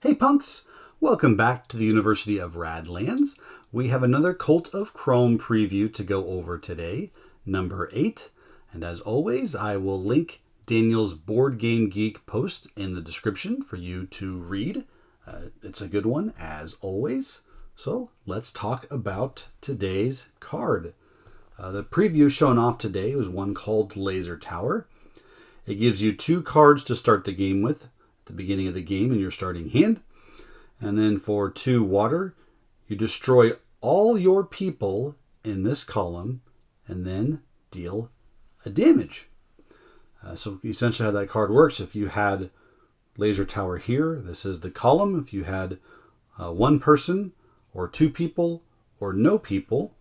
Hey punks! Welcome back to the University of Radlands. We have another Cult of Chrome preview to go over today, number 8. And as always, I will link Daniel's Board Game Geek post in the description for you to read. It's a good one, as always. So let's talk about today's card. The preview shown off today was one called Laser Tower. It gives you 2 cards to start the game with at the beginning of the game in your starting hand. And then for 2 water, you destroy all your people in this column and then deal a damage. So essentially how that card works, if you had Laser Tower here, this is the column. If you had 1 person or 2 people or no people,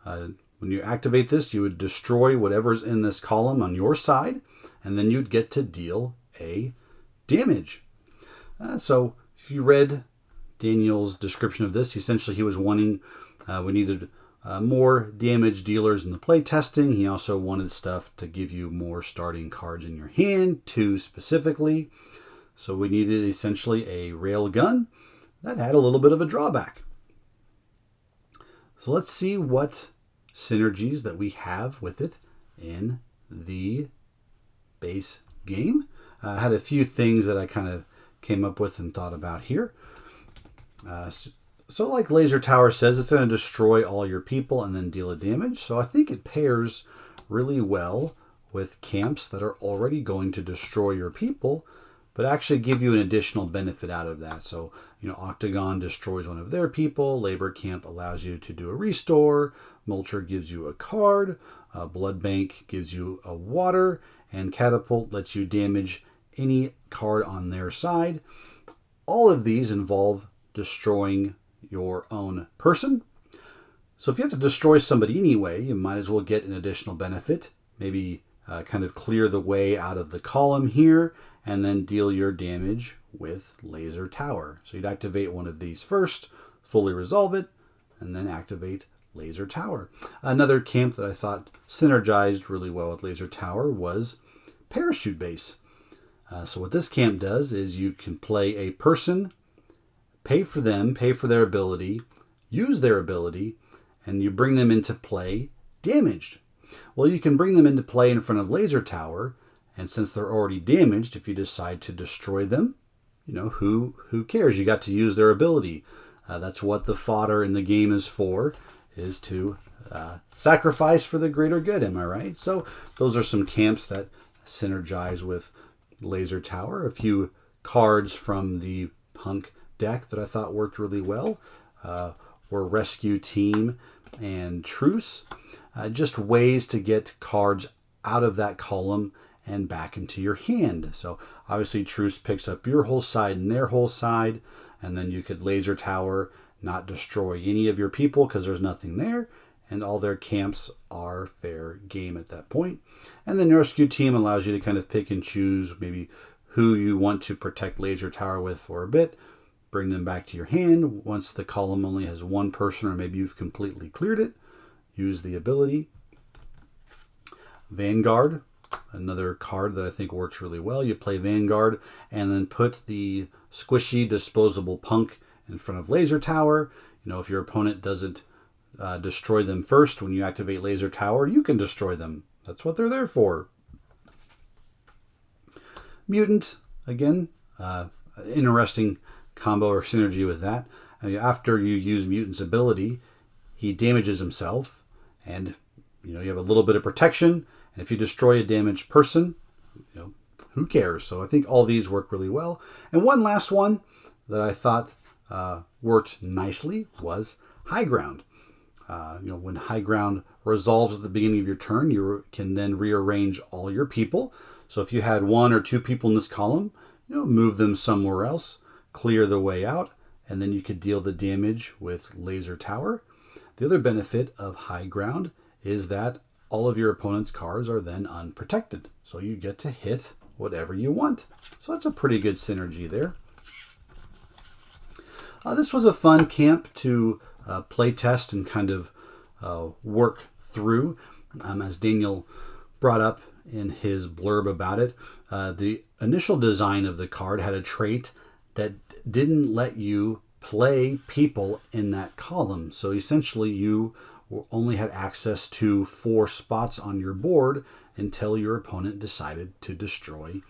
when you activate this, you would destroy whatever's in this column on your side, and then you'd get to deal a damage. So if you read Daniel's description of this, essentially he was wanting, we needed more damage dealers in the play testing. He also wanted stuff to give you more starting cards in your hand, 2 specifically. So we needed essentially a rail gun that had a little bit of a drawback. So let's see what synergies that we have with it in the base game. I had a few things that I kind of came up with and thought about here. So like Laser Tower says, it's going to destroy all your people and then deal a damage. So I think it pairs really well with camps that are already going to destroy your people, but actually give you an additional benefit out of that. So, Octagon destroys one of their people. Labor Camp allows you to do a restore. Mulcher gives you a card. Blood Bank gives you a water. And Catapult lets you damage any card on their side. All of these involve destroying your own person. So if you have to destroy somebody anyway, you might as well get an additional benefit. Maybe kind of clear the way out of the column here and then deal your damage with Laser Tower. So you'd activate one of these first, fully resolve it, and then activate Laser Tower. Another camp that I thought synergized really well with Laser Tower was Parachute Base. So what this camp does is you can play a person, pay for them, pay for their ability, use their ability, and you bring them into play damaged. Well, you can bring them into play in front of Laser Tower, and since they're already damaged, if you decide to destroy them, who cares? You got to use their ability. That's what the fodder in the game is for, is to sacrifice for the greater good, am I right? So those are some camps that synergize with Laser Tower. A few cards from the Punk deck that I thought worked really well were Rescue Team and Truce. Just ways to get cards out of that column and back into your hand. So obviously Truce picks up your whole side and their whole side, and then you could Laser Tower, not destroy any of your people because there's nothing there, and all their camps are fair game at that point. And then the Rescue Team allows you to kind of pick and choose maybe who you want to protect Laser Tower with for a bit, bring them back to your hand. Once the column only has 1 person, or maybe you've completely cleared it, use the ability. Vanguard, another card that I think works really well. You play Vanguard and then put the squishy disposable punk in front of Laser Tower. If your opponent doesn't destroy them first when you activate Laser Tower, you can destroy them. That's what they're there for. Mutant, again, interesting combo or synergy with that. After you use Mutant's ability, he damages himself, and you have a little bit of protection. And if you destroy a damaged person, who cares? So I think all these work really well. And one last one that I thought worked nicely was High Ground. When High Ground resolves at the beginning of your turn, you can then rearrange all your people. So if you had 1 or 2 people in this column, move them somewhere else, clear the way out, and then you could deal the damage with Laser Tower. The other benefit of High Ground is that all of your opponent's cards are then unprotected. So you get to hit whatever you want. So that's a pretty good synergy there. This was a fun camp to play test and kind of work through. As Daniel brought up in his blurb about it, the initial design of the card had a trait that didn't let you play people in that column. So essentially you only had access to 4 spots on your board until your opponent decided to destroy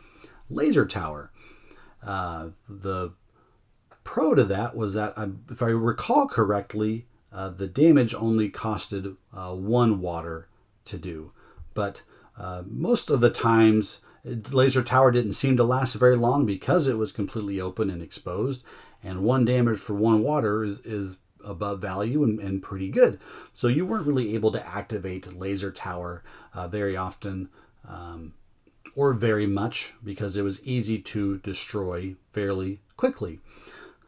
Laser Tower. The pro to that was that, if I recall correctly, the damage only costed 1 water to do. But most of the times, Laser Tower didn't seem to last very long because it was completely open and exposed. And 1 damage for 1 water is above value and pretty good. So you weren't really able to activate Laser Tower very often or very much, because it was easy to destroy fairly quickly.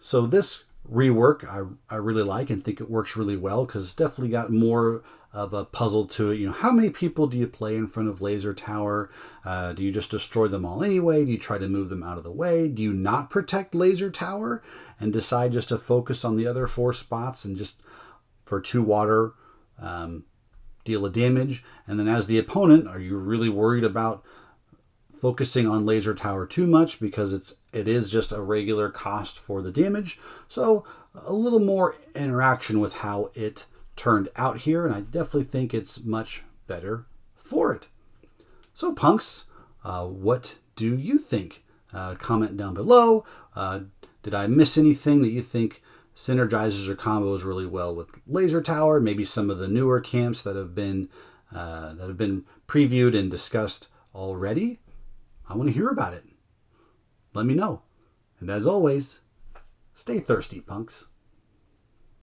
So this rework I really like and think it works really well, because it's definitely got more of a puzzle to it. How many people do you play in front of Laser Tower? Do you just destroy them all anyway? Do you try to move them out of the way? Do you not protect Laser Tower and decide just to focus on the other 4 spots and just for 2 water deal a damage? And then as the opponent, are you really worried about focusing on Laser Tower too much, because it is just a regular cost for the damage? So a little more interaction with how it turned out here, and I definitely think it's much better for it. So punks, what do you think? Comment down below. Did I miss anything that you think synergizes or combos really well with Laser Tower? Maybe some of the newer camps that have been previewed and discussed already. I want to hear about it. Let me know. And as always, stay thirsty, punks.